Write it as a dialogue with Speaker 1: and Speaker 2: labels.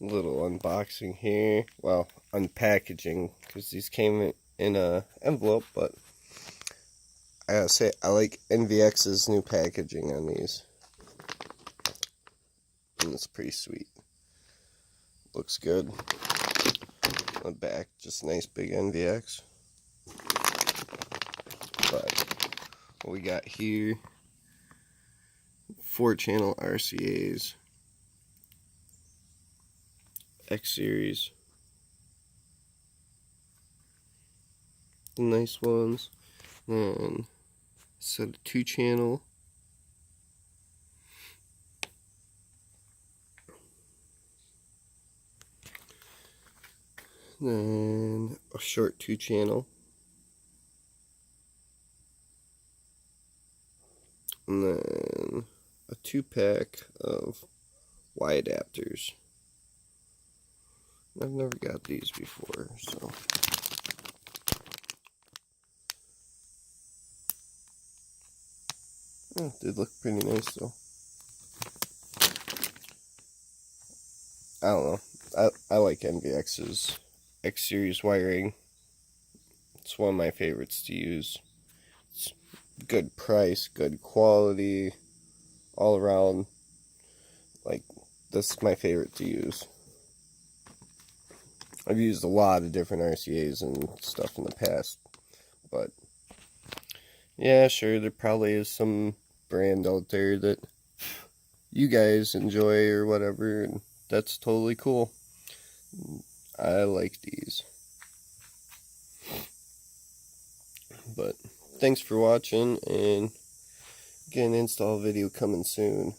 Speaker 1: Little unboxing here. Well, unpackaging, because these came in a envelope, but I gotta say, I like NVX's new packaging on these. And it's pretty sweet. Looks good. On the back, just nice big NVX. But what we got here, 4-channel RCAs, X series, the nice ones, and a set of 2-channel, then a short 2-channel, and then a 2-pack of Y adapters. I've never got these before, so they look pretty nice though. I don't know. I like NVX's X series wiring. It's one of my favorites to use. It's good price, good quality, all around. Like, this is my favorite to use. I've used a lot of different RCAs and stuff in the past, but yeah, sure, there probably is some brand out there that you guys enjoy or whatever, and that's totally cool. I like these. But thanks for watching, and again, install video coming soon.